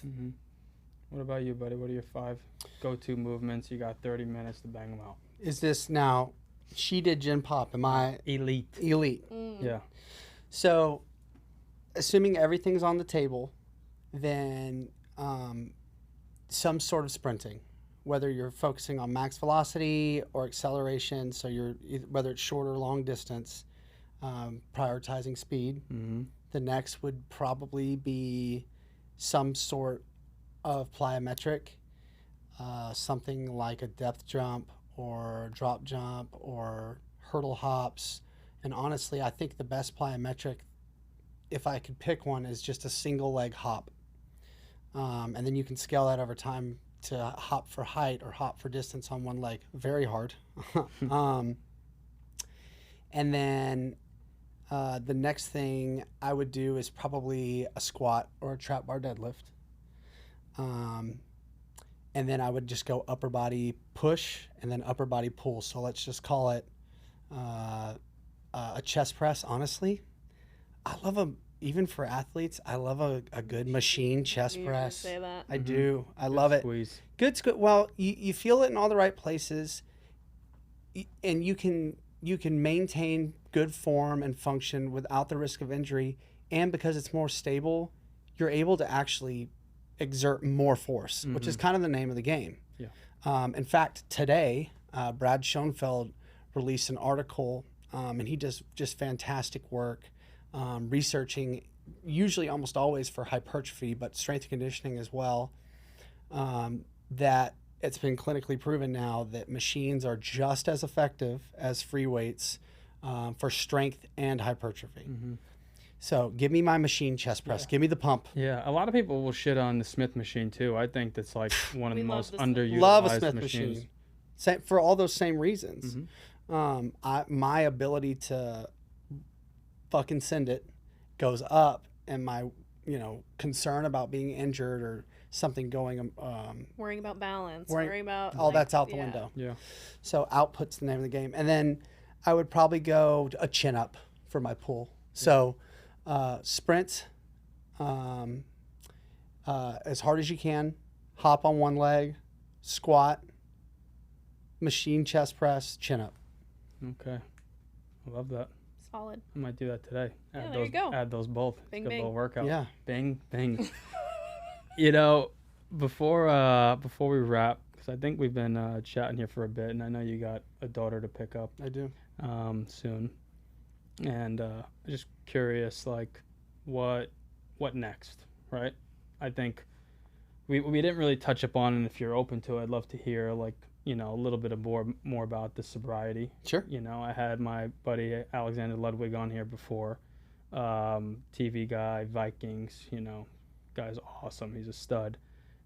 What about you, buddy? What are your 5 go-to movements? You got 30 minutes to bang them out. Is this now, she did gen pop. Am I Elite. elite? Yeah. So, assuming everything's on the table, then some sort of sprinting, whether you're focusing on max velocity or acceleration. So whether it's short or long distance, prioritizing speed. The next would probably be some sort of plyometric, something like a depth jump or drop jump or hurdle hops. And honestly, I think the best plyometric, if I could pick one, is just a single leg hop. And then you can scale that over time to hop for height or hop for distance on one leg. Very hard. And then the next thing I would do is probably a squat or a trap bar deadlift. And then I would just go upper body push and then upper body pull. So let's just call it a chest press. Honestly, I love even for athletes, I love a good machine chest press. Say that. I do. I love it. Squeeze. Good. Well, you feel it in all the right places, and you can maintain good form and function without the risk of injury. And because it's more stable, you're able to actually exert more force, which is kind of the name of the game. Yeah. In fact, today, Brad Schoenfeld released an article, and he does just fantastic work researching, usually almost always for hypertrophy, but strength and conditioning as well, that it's been clinically proven now that machines are just as effective as free weights for strength and hypertrophy. So give me my machine chest press. Give me the pump. Yeah, a lot of people will shit on the Smith machine too. I think that's like one of the most underutilized Love a Smith machines. machine. For all those same reasons. My ability to fucking send it goes up, and my concern about being injured or something going Worrying about balance, worrying about all that's out the window. Yeah. So output's the name of the game. And then I would probably go a chin up for my pull. So sprint as hard as you can, hop on one leg, squat, machine chest press, chin up. Okay. I love that. Solid. I might do that today. Yeah, there you go. Add those both. Bing, It's a good bing. little workout. Yeah. Bing, bing. Before we wrap, because I think we've been chatting here for a bit, and I know you got a daughter to pick up I do. soon, and just curious, like, what next, right? I think we didn't really touch upon, and if you're open to it, I'd love to hear, like, a little bit of more about the sobriety. Sure. I had my buddy Alexander Ludwig on here before, TV guy, Vikings, guy's awesome. He's a stud,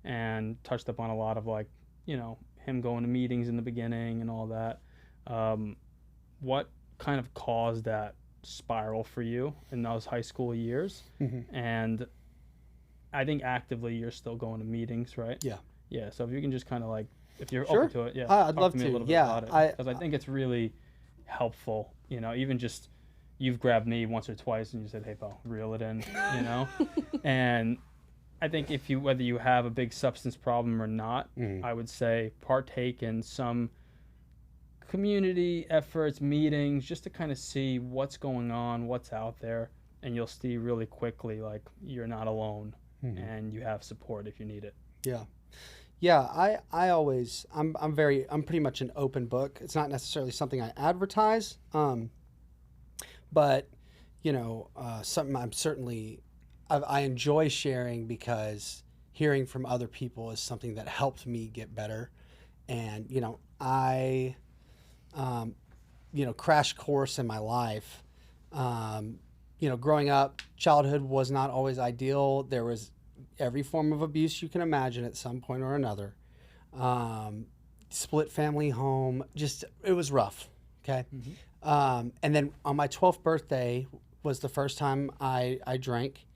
and touched upon a lot of, like, him going to meetings in the beginning and all that. What kind of caused that spiral for you in those high school years? And I think actively you're still going to meetings, right? Yeah. Yeah, so if you can just kind of like, if you're Sure. open to it, yeah, I'd talk love to me to. a little bit Yeah, about it, because I think it's really helpful. You know, even just you've grabbed me once or twice and you said, "Hey, pal, reel it in," you know, and I think if you whether you have a big substance problem or not, I would say partake in some community efforts, meetings, just to kind of see what's going on, what's out there, and you'll see really quickly like you're not alone and you have support if you need it. Yeah. Yeah, I always I'm pretty much an open book. It's not necessarily something I advertise, but you know, something I'm certainly I enjoy sharing, because hearing from other people is something that helped me get better. And you know, you know, crash course in my life. You know, growing up, childhood was not always ideal. There was every form of abuse you can imagine at some point or another. Split family home, just, it was rough. Okay. And then on my 12th birthday was the first time I drank.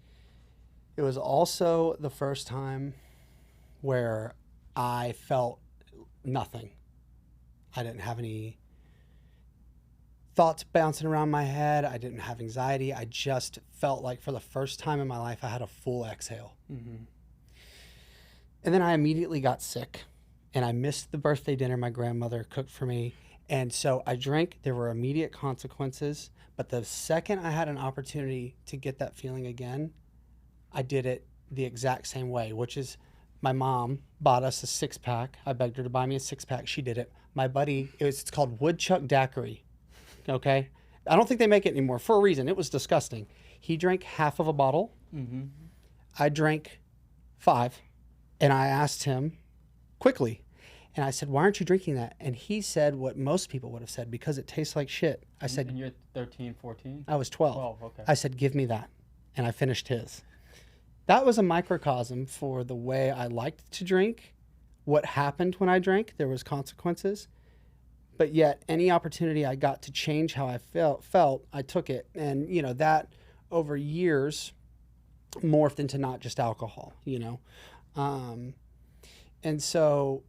It was also the first time where I felt nothing. I didn't have any thoughts bouncing around my head. I didn't have anxiety. I just felt like for the first time in my life, I had a full exhale. And then I immediately got sick, and I missed the birthday dinner my grandmother cooked for me. And so I drank. There were immediate consequences. But the second I had an opportunity to get that feeling again, I did it the exact same way, which is my mom bought us a 6-pack. I begged her to buy me a 6-pack. She did it. My buddy, it's called Woodchuck Daiquiri. Okay. I don't think they make it anymore for a reason. It was disgusting. He drank half of a bottle. I drank 5. And I asked him quickly, and I said, "Why aren't you drinking that?" And he said what most people would have said: "Because it tastes like shit." I said, And you're 13, 14? I was 12. 12, okay. I said, "Give me that." And I finished his. That was a microcosm for the way I liked to drink. What happened when I drank, there was consequences. But yet, any opportunity I got to change how I felt, I took it. And, you know, that over years morphed into not just alcohol, you know. And so,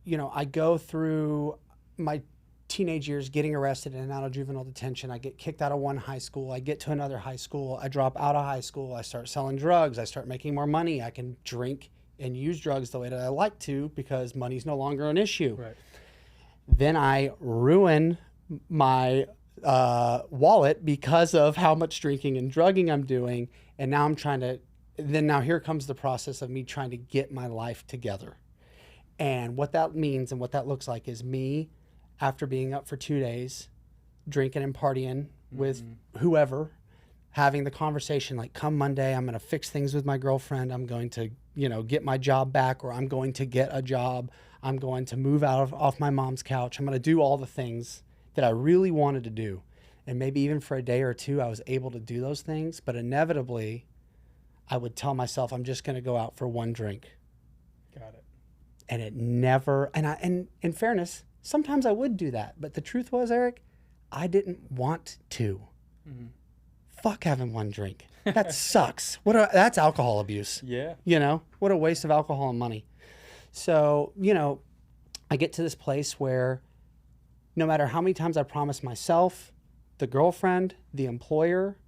you know, I go through my teenage years getting arrested in and out of juvenile detention. I get kicked out of one high school. I get to another high school. I drop out of high school. I start selling drugs. I start making more money. I can drink and use drugs the way that I like to, because money's no longer an issue. Right. Then I ruin my wallet because of how much drinking and drugging I'm doing. And now now here comes the process of me trying to get my life together. And what that means and what that looks like is me, after being up for 2 days, drinking and partying with whoever, having the conversation like, come Monday, I'm going to fix things with my girlfriend. I'm going to, you know, get my job back, or I'm going to get a job. I'm going to move off my mom's couch. I'm going to do all the things that I really wanted to do. And maybe even for a day or two, I was able to do those things. But inevitably, I would tell myself, I'm just going to go out for one drink. Got it. And it never, and in fairness, sometimes I would do that. But the truth was, Eric, I didn't want to. Fuck having one drink. That sucks. That's alcohol abuse. Yeah. You know, what a waste of alcohol and money. So, you know, I get to this place where no matter how many times I promise myself, the girlfriend, the employer,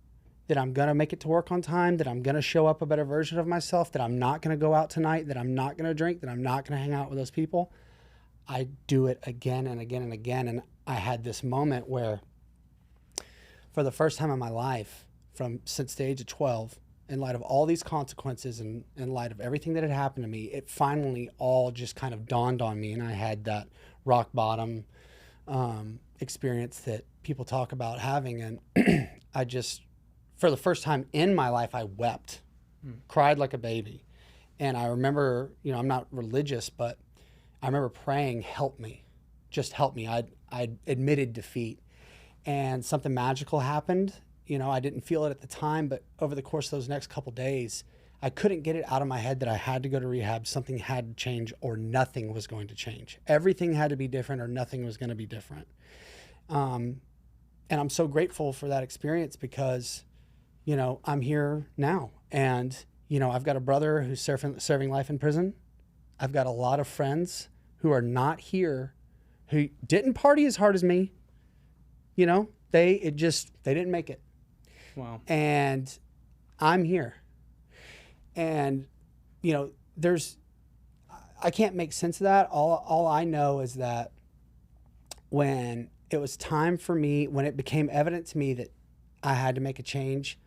that I'm going to make it to work on time, that I'm going to show up a better version of myself, that I'm not going to go out tonight, that I'm not going to drink, that I'm not going to hang out with those people, I do it again and again and again. And I had this moment where, for the first time in my life, since the age of 12, in light of all these consequences and in light of everything that had happened to me, it finally all just kind of dawned on me. And I had that rock bottom experience that people talk about having. And I just, for the first time in my life, I wept, cried like a baby. And I remember, you know, I'm not religious, but I remember praying, help me, just help me. I admitted defeat, and something magical happened. You know, I didn't feel it at the time, but over the course of those next couple days, I couldn't get it out of my head that I had to go to rehab. Something had to change, or nothing was going to change. Everything had to be different, or nothing was going to be different. And I'm so grateful for that experience, because, you know, I'm here now. And, you know, I've got a brother who's serving life in prison. I've got a lot of friends who are not here, who didn't party as hard as me. You know, they didn't make it. Wow. And I'm here. And, you know, I can't make sense of that. All I know is that when it was time for me, when it became evident to me that I had to make a change,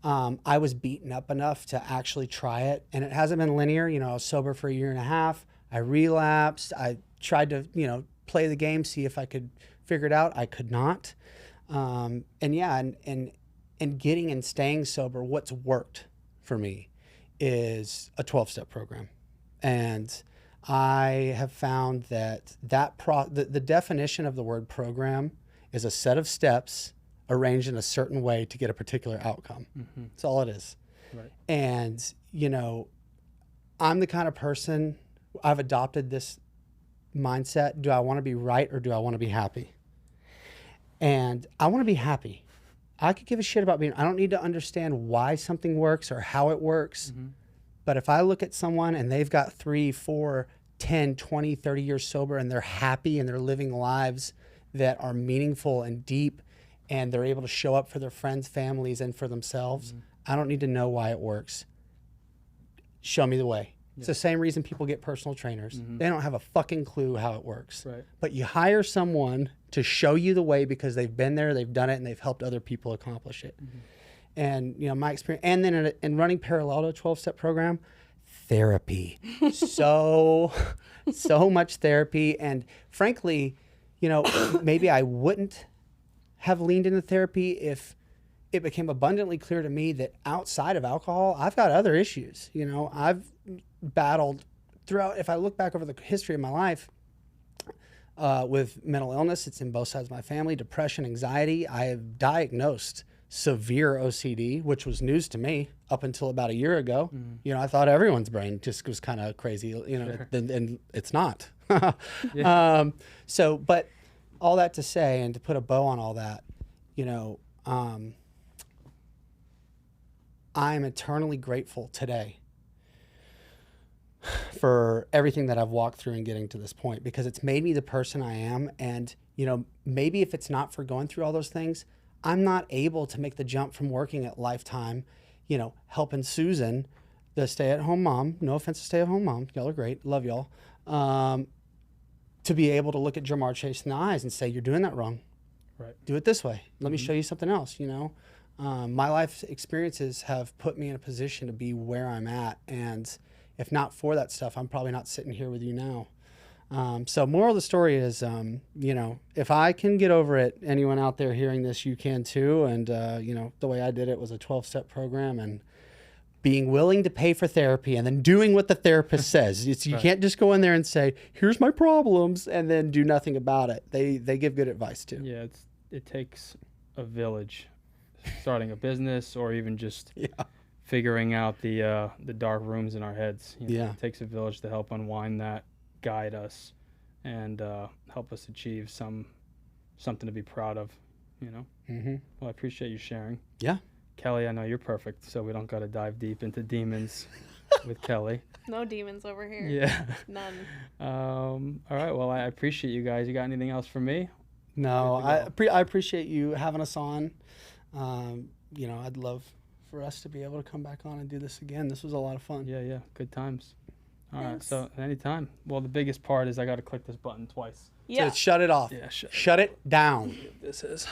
I was beaten up enough to actually try it. And it hasn't been linear. You know, I was sober for 1.5 years. I relapsed. I tried to, you know, play the game, see if I could figure it out. I could not. And getting and staying sober, what's worked for me is a 12-step program. And I have found that the definition of the word program is a set of steps arranged in a certain way to get a particular outcome. Mm-hmm. That's all it is. Right. And, you know, I'm the kind of person, I've adopted this mindset. Do I want to be right or do I want to be happy? And I want to be happy. I could give a shit about I don't need to understand why something works or how it works. Mm-hmm. But if I look at someone and they've got 3, 4, 10, 20, 30 years sober and they're happy and they're living lives that are meaningful and deep and they're able to show up for their friends, families, and for themselves, mm-hmm. I don't need to know why it works. Show me the way. Yeah. It's the same reason people get personal trainers. Mm-hmm. They don't have a fucking clue how it works. Right. But you hire someone to show you the way because they've been there, they've done it, and they've helped other people accomplish it. Mm-hmm. And, you know, my experience, and then in running parallel to a 12-step program, therapy. so much therapy. And frankly, you know, maybe I wouldn't have leaned into therapy if it became abundantly clear to me that outside of alcohol, I've got other issues. You know, I've battled throughout, if I look back over the history of my life, with mental illness, it's in both sides of my family, depression, anxiety. I have diagnosed severe OCD, which was news to me up until about 1 year ago. Mm. You know, I thought everyone's brain just was kind of crazy, you know, sure. and it's not. Yeah. So, but all that to say, and to put a bow on all that, you know, I'm eternally grateful today for everything that I've walked through in getting to this point, because it's made me the person I am. And, you know, maybe if it's not for going through all those things, I'm not able to make the jump from working at Lifetime, you know, helping Susan, the stay-at-home mom, no offense to stay-at-home mom, y'all are great, love y'all, to be able to look at Jamar Chase in the eyes and say, you're doing that wrong. Right. Do it this way. Let me show you something else, you know. My life experiences have put me in a position to be where I'm at, and if not for that stuff, I'm probably not sitting here with you now. So moral of the story is, you know, if I can get over it, anyone out there hearing this, you can too. And, you know, the way I did it was a 12-step program and being willing to pay for therapy and then doing what the therapist says. You right. can't just go in there and say, here's my problems, and then do nothing about it. They give good advice too. Yeah, it takes a village, starting a business or even just figuring out the dark rooms in our heads. You know, it takes a village to help unwind that, guide us, and help us achieve something to be proud of, you know. Mm-hmm. Well, I appreciate you sharing. Yeah. Kelly, I know you're perfect, so we don't got to dive deep into demons with Kelly. No demons over here. Yeah. None. All right. Well, I appreciate you guys. You got anything else for me? No, I appreciate you having us on. You know, I'd love for us to be able to come back on and do this again. This was a lot of fun. Yeah. Good times. All right, so anytime. Well, the biggest part is I got to click this button twice. Yeah. So shut it off. Yeah, shut it down. This is.